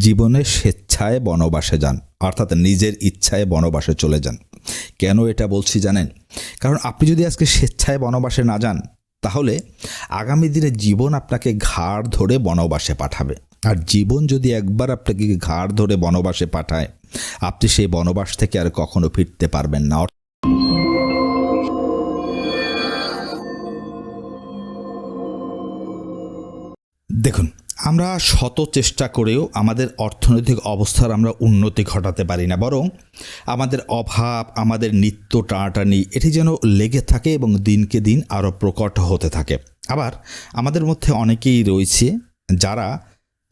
জীবনে স্বেচ্ছায় বনবাসে যান, অর্থাৎ নিজের ইচ্ছায় বনবাসে চলে যান। কেন এটা বলছি জানেন? কারণ আপনি যদি আজকে স্বেচ্ছায় বনবাসে না যান, তাহলে আগামী দিনে জীবন আপনাকে ঘাড় ধরে বনবাসে পাঠাবে। আর জীবন যদি একবার আপনাকে ঘাড় ধরে বনবাসে পাঠায়, আপনি সেই বনবাস থেকে আর কখনো ফিরতে পারবেন না। দেখুন, আমরা শত চেষ্টা করেও আমাদের অর্থনৈতিক অবস্থার আমরা উন্নতি ঘটাতে পারি না, বরং আমাদের অভাব, আমাদের নিত্য টানাটানি এটি যেন লেগে থাকে এবং দিনকে দিন আরও প্রকট হতে থাকে। আবার আমাদের মধ্যে অনেকেই রয়েছে যারা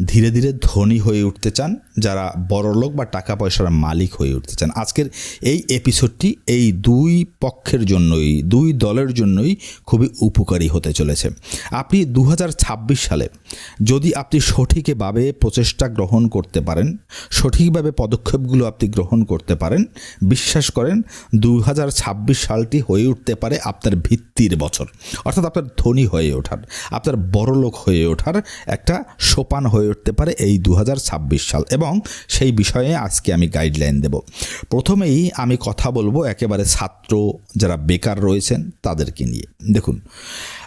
ধীরে ধীরে ধনী হয়ে উঠতে চান, যারা বড়লোক বা টাকা পয়সার মালিক হয়ে উঠতে চান। আজকের এই এপিসোডটি এই দুই পক্ষের জন্যই, দুই দলের জন্যই খুবই উপকারী হতে চলেছে। আপনি 2026 সালে যদি আপনি সঠিকভাবে প্রচেষ্টা গ্রহণ করতে পারেন, সঠিকভাবে পদক্ষেপগুলো আপনি গ্রহণ করতে পারেন, বিশ্বাস করেন 2026 সালটি হয়ে উঠতে পারে আপনার ভিত্তির বছর, অর্থাৎ আপনার ধনী হয়ে ওঠার, আপনার বড়লোক হয়ে ওঠার একটা সোপান হয়ে উঠতে পারে এই 2026 সাল। এবং সেই বিষয়ে আজকে আমি গাইডলাইন দেব। প্রথমেই আমি কথা বলবো একেবারে ছাত্র যারা বেকার রয়েছেন তাদেরকে নিয়ে। দেখুন,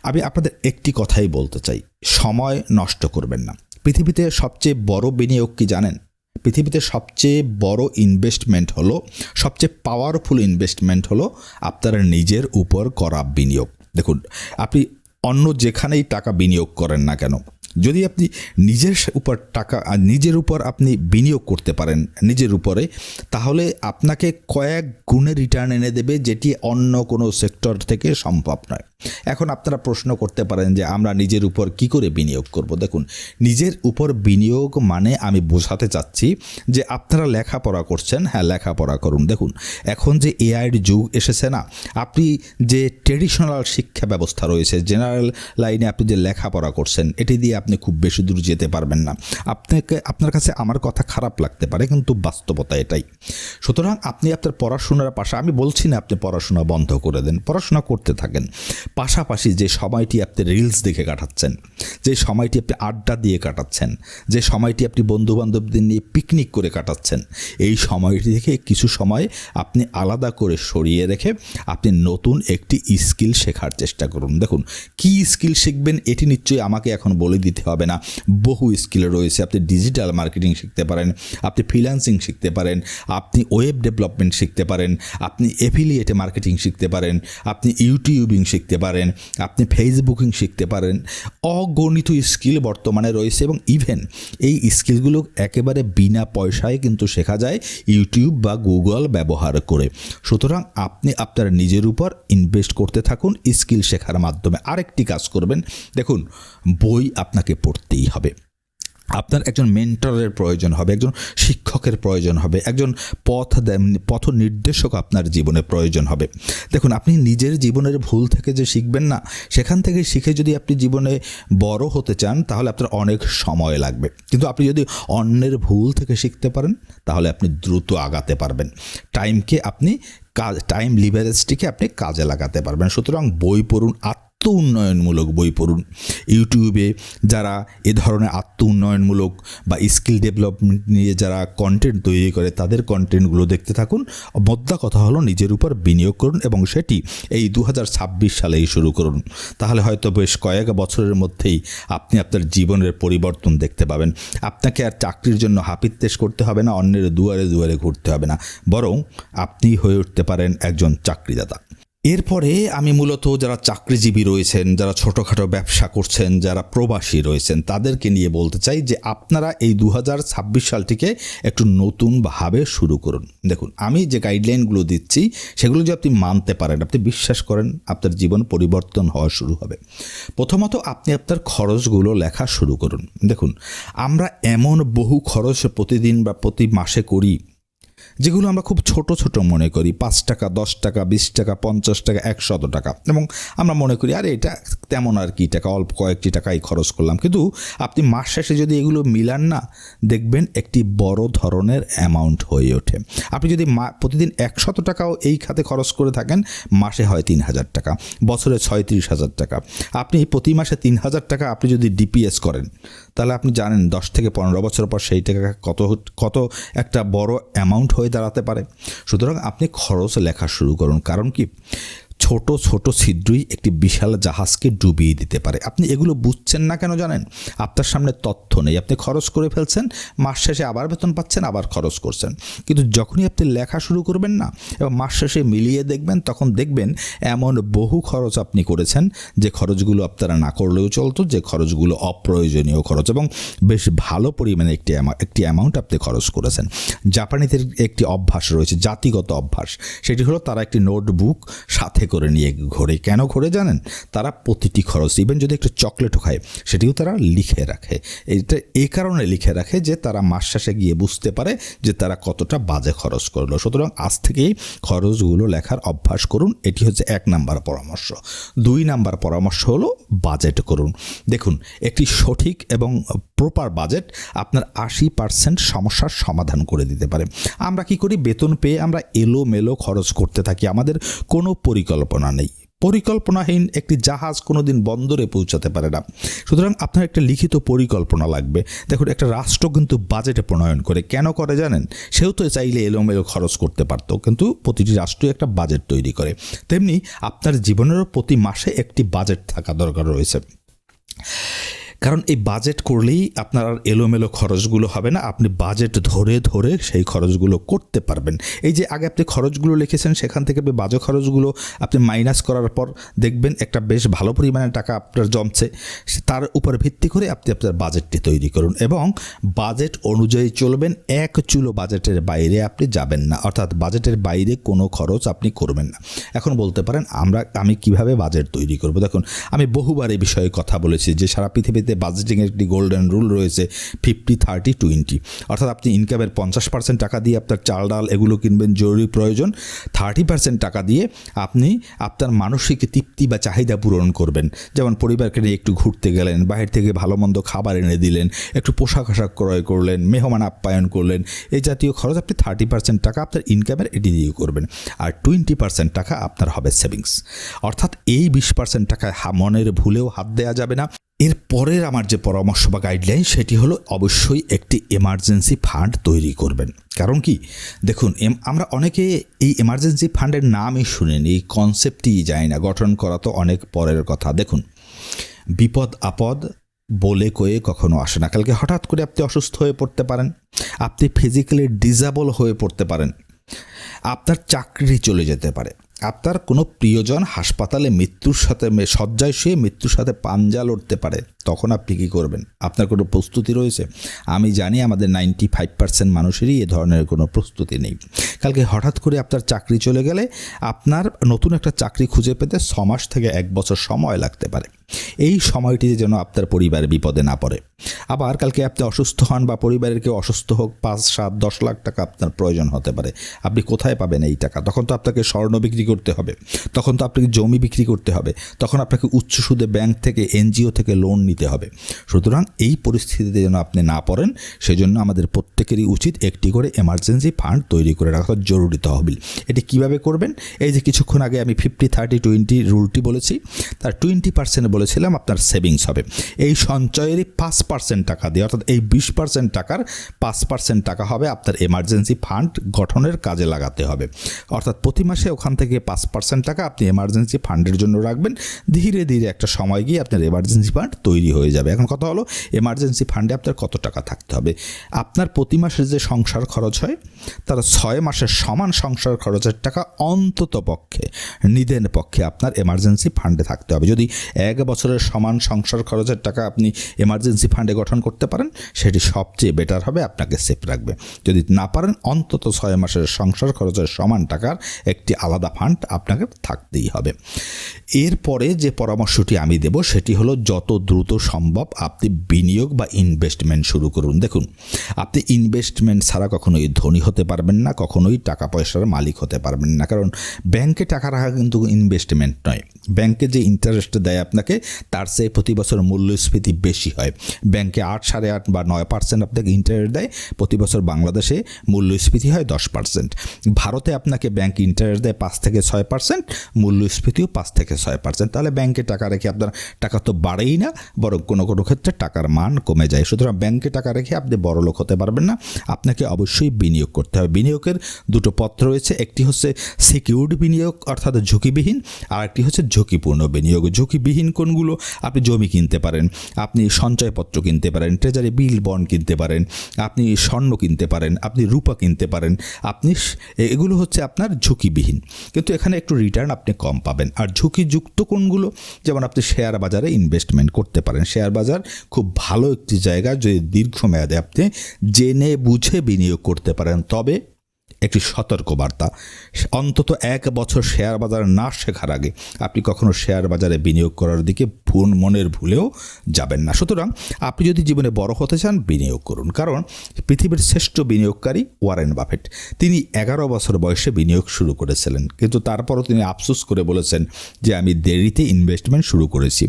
আমি আপনাদের একটি কথাই বলতে চাই, সময় নষ্ট করবেন না। পৃথিবীতে সবচেয়ে বড় বিনিয়োগ কি জানেন? পৃথিবীতে সবচেয়ে বড় ইনভেস্টমেন্ট হলো, সবচেয়ে পাওয়ারফুল ইনভেস্টমেন্ট হলো আপনার নিজের উপর করা বিনিয়োগ। দেখুন, আপনি অন্য যেখানেই টাকা বিনিয়োগ করেন না কেন, যদি আপনি নিজের উপর আপনি বিনিয়োগ করতে পারেন নিজের উপরে, তাহলে আপনাকে কয়েক গুণে রিটার্ন এনে দেবে, যেটি অন্য কোনো সেক্টর থেকে সম্ভব নয়। এখন আপনারা প্রশ্ন করতে পারেন যে আমরা নিজের উপর কি করে বিনিয়োগ করব। দেখুন, নিজের উপর বিনিয়োগ মানে আমি বোঝাতে চাচ্ছি যে আপনারা লেখাপড়া করছেন, হ্যাঁ লেখাপড়া করুন। দেখুন, এখন যে এআইয়ের যুগ এসেছে না, আপনি যে ট্রেডিশনাল শিক্ষা ব্যবস্থা রয়েছে, জেনারেল লাইনে আপনি যে লেখাপড়া করছেন, এটি দিয়ে আপনি খুব বেশি দূর যেতে পারবেন না। আপনার কাছে আমার কথা খারাপ লাগতে পারে, কিন্তু বাস্তবতা এটাই। সুতরাং আপনি আপনার পড়াশোনার পাশে, আমি বলছি না আপনি পড়াশোনা বন্ধ করে দেন, পড়াশোনা করতে থাকেন, পাশাপাশি যে সময়টি আপনি রিলস দেখে কাটাচ্ছেন, যে সময়টি আপনি আড্ডা দিয়ে কাটাচ্ছেন, যে সময়টি আপনি বন্ধুবান্ধবদের নিয়ে পিকনিক করে কাটাচ্ছেন, এই সময়টি থেকে কিছু সময় আপনি আলাদা করে সরিয়ে রেখে আপনি নতুন একটি স্কিল শেখার চেষ্টা করুন। দেখুন, কি স্কিল শিখবেন এটি নিশ্চয়ই আমাকে এখন বলে দিতে হবে না, বহু স্কিল রয়েছে। আপনি ডিজিটাল মার্কেটিং শিখতে পারেন, আপনি ফ্রিল্যান্সিং শিখতে পারেন, আপনি ওয়েব ডেভেলপমেন্ট শিখতে পারেন, আপনি এফিলিয়েট মার্কেটিং শিখতে পারেন, আপনি ইউটিউবিং শিখতে পারেন, আপনি ফেসবুকিং শিখতে পারেন। অগণিত স্কিল বর্তমানে রয়েছে এবং ইভেন এই স্কিলগুলো একেবারে বিনা পয়সায় কিন্তু শেখা যায় ইউটিউব বা গুগল ব্যবহার করে। সুতরাং আপনি আপনার নিজের উপর ইনভেস্ট করতে থাকুন স্কিল শেখার মাধ্যমে। আরেকটি কাজ করবেন, দেখুন বই আপনাকে পড়তেই হবে, আপনার একজন মেন্টরের প্রয়োজন হবে, একজন শিক্ষকের প্রয়োজন হবে, একজন পথ নির্দেশক আপনার জীবনে প্রয়োজন হবে। দেখুন, আপনি নিজের জীবনের ভুল থেকে যে শিখবেন না, সেখান থেকে শিখে যদি আপনি জীবনে বড় হতে চান, তাহলে আপনার অনেক সময় লাগবে। কিন্তু আপনি যদি অন্যের ভুল থেকে শিখতে পারেন, তাহলে আপনি দ্রুত আগাতে পারবেন। টাইম লিভারেজটিকে আপনি কাজে লাগাতে পারবেন। সুতরাং বই পড়ুন, উন্নয়নমূলক বই পড়ুন। ইউটিউবে যারা এ ধরনের উন্নয়নমূলক বা স্কিল ডেভেলপমেন্ট নিয়ে যারা কন্টেন্ট তৈরি করে, তাদের কন্টেন্টগুলো দেখতে থাকুন। মোদ্দা কথা হলো নিজের উপর বিনিয়োগ করুন এবং সেটি এই 2026 সালেই শুরু করুন। তাহলে হয়তো বেশ কয়েক বছরের মধ্যেই আপনি আপনার জীবনের পরিবর্তন দেখতে পাবেন। আপনাকে আর চাকরির জন্য হাপিত্তেশ করতে হবে না, অন্যের দুয়ারে দুয়ারে ঘুরতে হবে না, বরং আপনি হয়ে উঠতে পারেন একজন চাকরিদাতা। এরপরে আমি মূলত যারা চাকরিজীবী রয়েছেন, যারা ছোটোখাটো ব্যবসা করছেন, যারা প্রবাসী রয়েছেন, তাদেরকে নিয়ে বলতে চাই যে আপনারা এই 2026 সালটিকে একটু নতুনভাবে শুরু করুন। দেখুন, আমি যে গাইডলাইনগুলো দিচ্ছি সেগুলো যদি আপনি মানতে পারেন, আপনি বিশ্বাস করেন আপনার জীবন পরিবর্তন হওয়া শুরু হবে। প্রথমত আপনি আপনার খরচগুলো লেখা শুরু করুন। দেখুন, আমরা এমন বহু খরচ প্রতিদিন বা প্রতি মাসে করি যেগুলো আমরা খুব ছোট ছোট মনে করি, 5 টাকা, 10 টাকা, 20 টাকা, 50 টাকা, 100 টাকা, এবং আমরা মনে করি আরে এটা তেমন আর কি টাকা, অল্প কয়েকটি টাকাই খরচ করলাম। কিন্তু আপনি মাস শেষে যদি এগুলো মিলান না, দেখবেন একটি বড় ধরনের অ্যামাউন্ট হয়ে ওঠে। আপনি যদি প্রতিদিন 100 টাকাও এই খাতে খরচ করে থাকেন, মাসে হয় 3000 টাকা, বছরে 36,000 টাকা। আপনি প্রতি মাসে 3000 টাকা আপনি যদি ডিপিএস করেন, তাহলে আপনি জানেন 10 থেকে 15 বছর পর সেই টাকা কত একটা বড় অ্যামাউন্ট হয়ে দাঁড়াতে পারে। সুতরাং আপনি খরচ লেখা শুরু করুন। কারণ কি, ছোট ছোট ছিদ্রই একটি বিশাল জাহাজকে ডুবিয়ে দিতে পারে। আপনি এগুলো বুঝছেন না কেন জানেন? আপনার সামনে তথ্য নেই, আপনি খরচ করে ফেলছেন, মাস শেষে আবার বেতন পাচ্ছেন, আবার খরচ করছেন। কিন্তু যখনই আপনি লেখা শুরু করবেন না এবং মাস শেষে মিলিয়ে দেখবেন, তখন দেখবেন এমন বহু খরচ আপনি করেছেন যে খরচগুলো আপনারা না করলেও চলতো, যে খরচগুলো অপ্রয়োজনীয় খরচ এবং বেশ ভালো পরিমাণে একটি অ্যামাউন্ট আপনি খরচ করেছেন। জাপানিদের একটি অভ্যাস রয়েছে, জাতিগত অভ্যাস, সেটি হলো তারা একটি নোটবুক সাথে করে নিয়ে ঘোরে। কেন ঘোরে জানেন? তারা প্রতিটি খরচ, ইভেন যদি একটা চকলেটও খায়, সেটিও তারা লিখে রাখে। এটা এই কারণে লিখে রাখে যে তারা মাস শেষে গিয়ে বুঝতে পারে যে তারা কতটা বাজে খরচ করলো। সুতরাং আজ থেকেই খরচগুলো লেখার অভ্যাস করুন। এটি হচ্ছে 1 নাম্বার পরামর্শ। 2 নাম্বার পরামর্শ হলো বাজেট করুন। দেখুন, একটি সঠিক এবং প্রপার বাজেট আপনার 80% সমস্যার সমাধান করে দিতে পারে। আমরা কি করি? বেতন পেয়ে আমরা এলোমেলো খরচ করতে থাকি, আমাদের কোনো পরিকল্পনা নেই। পরিকল্পনাহীন একটি জাহাজ কোনোদিন বন্দরে পৌঁছাতে পারে না। সুতরাং আপনার একটা লিখিত পরিকল্পনা লাগবে। দেখুন, একটা রাষ্ট্র কিন্তু বাজেটে প্রণয়ন করে। কেন করে জানেন? সেও তো চাইলে এলোমেলো খরচ করতে পারতো, কিন্তু প্রতিটি রাষ্ট্রই একটা বাজেট তৈরি করে। তেমনি আপনার জীবনেরও প্রতি মাসে একটি বাজেট থাকা দরকার রয়েছে। কারণ এই বাজেট করলেই আপনার আর এলোমেলো খরচগুলো হবে না, আপনি বাজেট ধরে ধরে সেই খরচগুলো করতে পারবেন। এই যে আগে আপনি খরচগুলো লিখেছেন, সেখান থেকে আপনি বাজে খরচগুলো আপনি মাইনাস করার পর দেখবেন একটা বেশ ভালো পরিমাণে টাকা আপনার জমছে। তার উপর ভিত্তি করে আপনি আপনার বাজেটটি তৈরি করুন এবং বাজেট অনুযায়ী চলবেন। এক চুলো বাজেটের বাইরে আপনি যাবেন না, অর্থাৎ বাজেটের বাইরে কোনো খরচ আপনি করবেন না। এখন বলতে পারেন আমি কিভাবে বাজেট তৈরি করব? দেখুন, আমি বহুবার এই বিষয়ে কথা বলেছি যে সারা পৃথিবীতে বাজেটিংয়ের একটি গোল্ডেন রুল রয়েছে 50-30-20, অর্থাৎ আপনি ইনকামের 50% টাকা দিয়ে আপনার চাল ডাল এগুলো কিনবেন, জরুরি প্রয়োজন। 30% টাকা দিয়ে আপনি আপনার মানসিক তৃপ্তি বা চাহিদা পূরণ করবেন। যেমন পরিবারকে নিয়ে একটু ঘুরতে গেলেন, বাহির থেকে ভালো মন্দ খাবার এনে দিলেন, একটু পোশাক আশাক ক্রয় করলেন, মেহমান আপ্যায়ন করলেন, এই জাতীয় খরচ আপনি 30% টাকা আপনার ইনকামের এটি দিয়ে করবেন। আর 20% টাকা আপনার হবে সেভিংস। অর্থাৎ এই 20% টাকায় মনের ভুলেও হাত দেওয়া যাবে না। এর পরের আমার যে পরামর্শ বা গাইডলাইন, সেটি হলো অবশ্যই একটি এমার্জেন্সি ফান্ড তৈরি করবেন। কারণ কি, দেখুন, আমরা অনেকে এই এমার্জেন্সি ফান্ডের নামই শুনিনি, এই কনসেপ্টই যায় না, গঠন করা তো অনেক পরের কথা। দেখুন, বিপদ আপদ বলে কয়ে কখনো আসে না। কালকে হঠাৎ করে আপনি অসুস্থ হয়ে পড়তে পারেন, আপনি ফিজিক্যালি ডিসেবল হয়ে পড়তে পারেন, আপনার চাকরি চলে যেতে পারে, আপনার কোনো প্রিয়জন হাসপাতালে মৃত্যুর সাথে শয্যায় শুয়ে মৃত্যুর সাথে পাঞ্জা লড়তে পারে। তখন আপনি কী করবেন? আপনার কোনো প্রস্তুতি রয়েছে? আমি জানি আমাদের 95% মানুষেরই এ ধরনের কোনো প্রস্তুতি নেই। কালকে হঠাৎ করে আপনার চাকরি চলে গেলে আপনার নতুন একটা চাকরি খুঁজে পেতে 6 মাস থেকে 1 বছর সময় লাগতে পারে। এই সময়টিতে যেন আপনার পরিবার বিপদে না পড়ে। আবার কালকে আপনি অসুস্থ হন বা পরিবারের কেউ অসুস্থ হোক, 5-7-10 লাখ টাকা আপনার প্রয়োজন হতে পারে। আপনি কোথায় পাবেন এই টাকা? তখন তো আপনাকে স্বর্ণ বিক্রি করতে হবে, তখন তো আপনাকে জমি বিক্রি করতে হবে, তখন আপনাকে উচ্চ সুদে ব্যাংক থেকে, এনজিও থেকে লোন নিতে হবে। সুতরাং এই পরিস্থিতিতে যেন আপনি না পড়েন, সেজন্য আমাদের প্রত্যেকেরই উচিত একটি করে এমার্জেন্সি ফান্ড তৈরি করে রাখা জরুরি তহবিল। এটি কিভাবে করবেন? এই যে কিছুক্ষণ আগে আমি 50-30-20 রুলটি বলেছি, তার 20% বলেছিলাম আপনার সেভিংস হবে। এই সঞ্চয়েরই 5% টাকা দিয়ে, অর্থাৎ এই 20% টাকার 5% টাকা হবে আপনার এমার্জেন্সি ফান্ড গঠনের কাজে লাগাতে হবে। অর্থাৎ প্রতি মাসে ওখান থেকে 5% টাকা আপনি এমার্জেন্সি ফান্ডের জন্য রাখবেন। ধীরে ধীরে একটা সময় গিয়ে আপনার এমার্জেন্সি ফান্ড তৈরি হয়ে যাবে। এখন কথা হলো, এমার্জেন্সি ফান্ডে আপনার কত টাকা থাকতে হবে? আপনার প্রতি মাসের যে সংসার খরচ হয়, তার 6 মাসের সমান সংসার খরচের টাকা অন্তত পক্ষে নিদেন পক্ষে আপনার এমার্জেন্সি ফান্ডে থাকতে হবে। যদি 1 বছরের সমান সংসার খরচের টাকা আপনি এমার্জেন্সি ফান্ডে গঠন করতে পারেন, সেটি সবচেয়ে বেটার হবে, আপনাকে সেফ রাখবে। যদি না পারেন, অন্তত 6 মাসের সংসার খরচের সমান টাকার একটি আলাদা ফান্ড আপনাকে থাকতেই হবে। এরপরে যে পরামর্শটি আমি দেব, সেটি হলো যত দ্রুত সম্ভব আপনি বিনিয়োগ বা ইনভেস্টমেন্ট শুরু করুন। দেখুন, আপনি ইনভেস্টমেন্ট ছাড়া কখনোই ধনী হতে পারবেন না, কখনোই টাকা পয়সার মালিক হতে পারবেন না। কারণ ব্যাংকে টাকা রাখা কিন্তু ইনভেস্টমেন্ট নয়। ব্যাংকে যে ইন্টারেস্ট দেয় আপনাকে, তার চেয়ে প্রতি বছর মূল্যস্ফীতি বেশি হয়। ব্যাংকে 8, 8.5 বা 9% আপনাকে ইন্টারেস্ট দেয়, প্রতি বছর বাংলাদেশে মূল্যস্ফীতি হয় 10%। ভারতে আপনাকে ব্যাংক ইন্টারেস্ট দেয় 5 থেকে 6%, মূল্যস্ফীতিও 5 থেকে 6%। তাহলে ব্যাংকে টাকা রেখে আপনার টাকা তো বাড়েই না, বরং কোনো কোনো ক্ষেত্রে টাকার মান কমে যায়। সুতরাং ব্যাংকে টাকা রেখে আপনি বড়লোক হতে পারবেন না, আপনাকে অবশ্যই বিনিয়োগ করতে হবে। বিনিয়োগের দুটো পথ রয়েছে, একটি হচ্ছে সিকিউরড বিনিয়োগ অর্থাৎ ঝুঁকিবিহীন, আর একটি হচ্ছে ঝুঁকিপূর্ণ বিনিয়োগ। ঝুঁকিবিহীন কোনগুলো? আপনি জমি কিনতে পারেন, আপনি সঞ্চয়পত্র কিনতে পারেন, ট্রেজারি বিল বন্ড কিনতে পারেন, আপনি স্বর্ণ কিনতে পারেন, আপনি রূপা কিনতে পারেন, এগুলো হচ্ছে আপনার ঝুঁকিবিহীন, কিন্তু এখানে একটু রিটার্ন আপনি কম পাবেন। আর ঝুঁকিযুক্ত কোনগুলো? যেমন আপনি শেয়ার বাজারে ইনভেস্টমেন্ট করতে পারেন। শেয়ার বাজার খুব ভালো একটি জায়গা, যদি দীর্ঘমেয়াদে আপনি জেনে বুঝে বিনিয়োগ করতে পারেন। তবে একটি সতর্কবার্তা, অন্তত 1 বছর শেয়ার বাজার না শেখার আগে আপনি কখনো শেয়ার বাজারে বিনিয়োগ করার দিকে মনের ভুলেও যাবেন না। সুতরাং আপনি যদি জীবনে বড় হতে চান, বিনিয়োগ করুন। কারণ পৃথিবীর শ্রেষ্ঠ বিনিয়োগকারী ওয়ারেন বাফেট, তিনি 11 বছর বয়সে বিনিয়োগ শুরু করেছিলেন, কিন্তু তারপরও তিনি আফসোস করে বলেছেন যে আমি দেরিতে ইনভেস্টমেন্ট শুরু করেছি।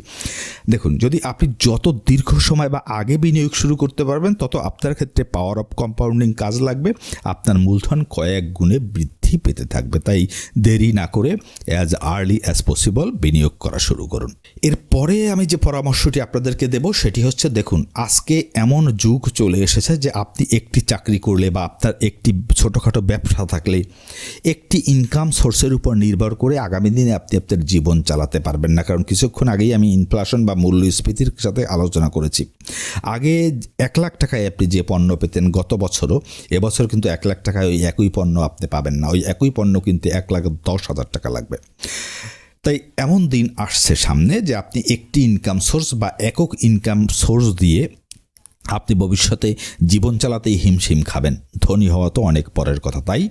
দেখুন, যদি আপনি যত দীর্ঘ সময় বা আগে বিনিয়োগ শুরু করতে পারবেন, তত আপনার ক্ষেত্রে পাওয়ার অফ কম্পাউন্ডিং কাজ লাগবে, আপনার মূলধন কয়েক গুণে বৃদ্ধি পেতে থাকবে। তাই দেরি না করে অ্যাজ আর্লি অ্যাজ পসিবল বিনিয়োগ করা শুরু করুন। এরপরে আমি যে পরামর্শটি আপনাদেরকে দেব সেটি হচ্ছে, দেখুন, আজকে এমন যুগ চলে এসেছে যে আপনি একটি চাকরি করলে বা আপনার একটি ছোটোখাটো ব্যবসা থাকলে, একটি ইনকাম সোর্সের উপর নির্ভর করে আগামী দিনে আপনি আপনার জীবন চালাতে পারবেন না। কারণ কিছুক্ষণ আগেই আমি ইনফ্লেশন বা মূল্যস্ফীতির সাথে আলোচনা করেছি। আগে 1 লাখ টাকায় আপনি যে পণ্য পেতেন গত বছরও, এবছর কিন্তু 1 লাখ টাকায় ওই একই পণ্য আপনি পাবেন না। ওই একই পণ্য কিনতে 1,10,000 টাকা লাগবে। তাই এমন দিন আসছে সামনে যে আপনি একটি ইনকাম সোর্স বা একক ইনকাম সোর্স দিয়ে আপনি ভবিষ্যতে জীবন চালাতেই হিমশিম খাবেন। ধনী হওয়া তো অনেক পরের কথা। তাই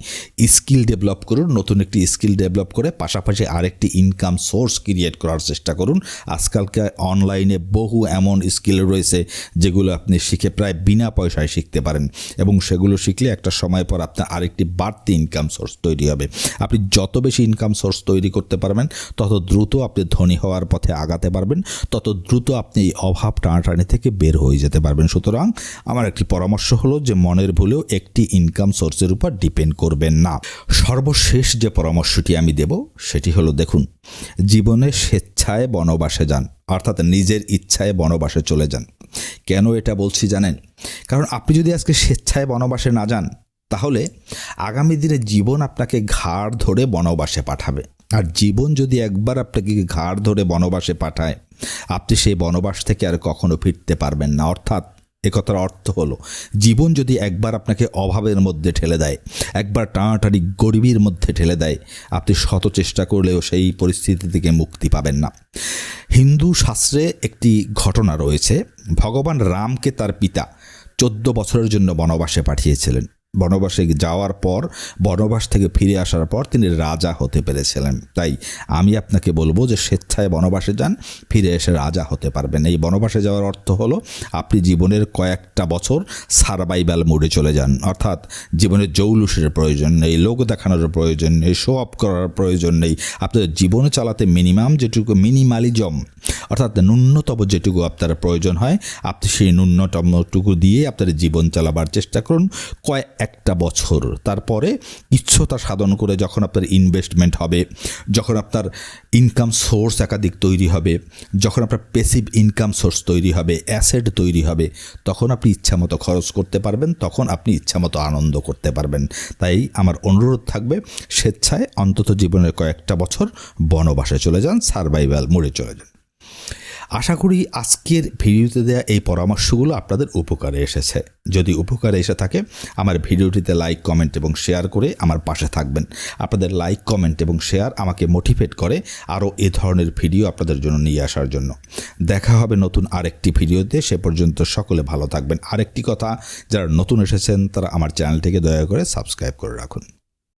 স্কিল ডেভেলপ করুন, নতুন একটি স্কিল ডেভেলপ করে পাশাপাশি আরেকটি ইনকাম সোর্স ক্রিয়েট করার চেষ্টা করুন। আজকালকার অনলাইনে বহু এমন স্কিল রয়েছে যেগুলো আপনি শিখে প্রায় বিনা পয়সায় শিখতে পারেন, এবং সেগুলো শিখলে একটা সময় পর আপনার আরেকটি বাড়তি ইনকাম সোর্স তৈরি হবে। আপনি যত বেশি ইনকাম সোর্স তৈরি করতে পারবেন, তত দ্রুত আপনি ধনী হওয়ার পথে আগাতে পারবেন, তত দ্রুত আপনি এই অভাব টানাটানি থেকে বের হয়ে যেতে পারবেন। সুতরাং আমার একটি পরামর্শ হলো যে মনের ভুলেও একটি ইনকাম সোর্সের উপর ডিপেন্ড করবেন না। সর্বশেষ যে পরামর্শটি আমি দেব সেটি হলো, দেখুন, জীবনে স্বেচ্ছায় বনবাসে যান, অর্থাৎ নিজের ইচ্ছায় বনবাসে চলে যান। কেন এটা বলছি জানেন? কারণ আপনি যদি আজকে স্বেচ্ছায় বনবাসে না যান, তাহলে আগামী দিনে জীবন আপনাকে ঘাড় ধরে বনবাসে পাঠাবে। আর জীবন যদি একবার আপনাকে ঘাড় ধরে বনবাসে পাঠায়, আপনি সেই বনবাস থেকে আর কখনো ফিরতে পারবেন না। অর্থাৎ একথার অর্থ হলো, জীবন যদি একবার আপনাকে অভাবের মধ্যে ঠেলে দেয়, একবার টানাটানি গরিবের মধ্যে ঠেলে দেয়, আপনি শত চেষ্টা করলেও সেই পরিস্থিতি থেকে মুক্তি পাবেন না। হিন্দু শাস্ত্রে একটি ঘটনা রয়েছে, ভগবান রামকে তার পিতা 14 বছরের জন্য বনবাসে পাঠিয়েছিলেন। বনবাসে যাওয়ার পর, বনবাস থেকে ফিরে আসার পর তিনি রাজা হতে পেরেছিলেন। তাই আমি আপনাকে বলবো যে স্বেচ্ছায় বনবাসে যান, ফিরে এসে রাজা হতে পারবেন। এই বনবাসে যাওয়ার অর্থ হলো আপনি জীবনের কয়েকটা বছর সারভাইভাল মোডে চলে যান। অর্থাৎ জীবনে জৌলুসের প্রয়োজন নেই, লোক দেখানোর প্রয়োজন নেই, শো অফ করার প্রয়োজন নেই। আপনার জীবন চালাতে মিনিমালিজম অর্থাৎ ন্যূনতম যেটুকু আপনার প্রয়োজন হয়, আপনি সেই ন্যূনতমটুকু দিয়ে আপনার জীবন চালাবার চেষ্টা করুন কয়েকটা বছর। তারপরে ইচ্ছতা সাধন করে যখন আপনার ইনভেস্টমেন্ট হবে, যখন আপনার ইনকাম সোর্স একাধিক তৈরি হবে, যখন আপনার প্যাসিভ ইনকাম সোর্স তৈরি হবে, অ্যাসেট তৈরি হবে, তখন আপনি ইচ্ছামতো খরচ করতে পারবেন, তখন আপনি ইচ্ছামতো আনন্দ করতে পারবেন। তাই আমার অনুরোধ থাকবে, স্বেচ্ছায় অন্তত জীবনের কয়েকটা বছর বনবাসে চলে যান, সারভাইভাল মোডে চলে যান। আশা করি আজকের ভিডিওতে দেওয়া এই পরামর্শগুলো আপনাদের উপকারে এসেছে। যদি উপকারে এসে থাকে, আমার ভিডিওটিতে লাইক, কমেন্ট এবং শেয়ার করে আমার পাশে থাকবেন। আপনাদের লাইক, কমেন্ট এবং শেয়ার আমাকে মোটিভেট করে আরও এ ধরনের ভিডিও আপনাদের জন্য নিয়ে আসার জন্য। দেখা হবে নতুন আরেকটি ভিডিওতে। সে পর্যন্ত সকলে ভালো থাকবেন। আরেকটি কথা, যারা নতুন এসেছেন তারা আমার চ্যানেলটিকে দয়া করে সাবস্ক্রাইব করে রাখুন।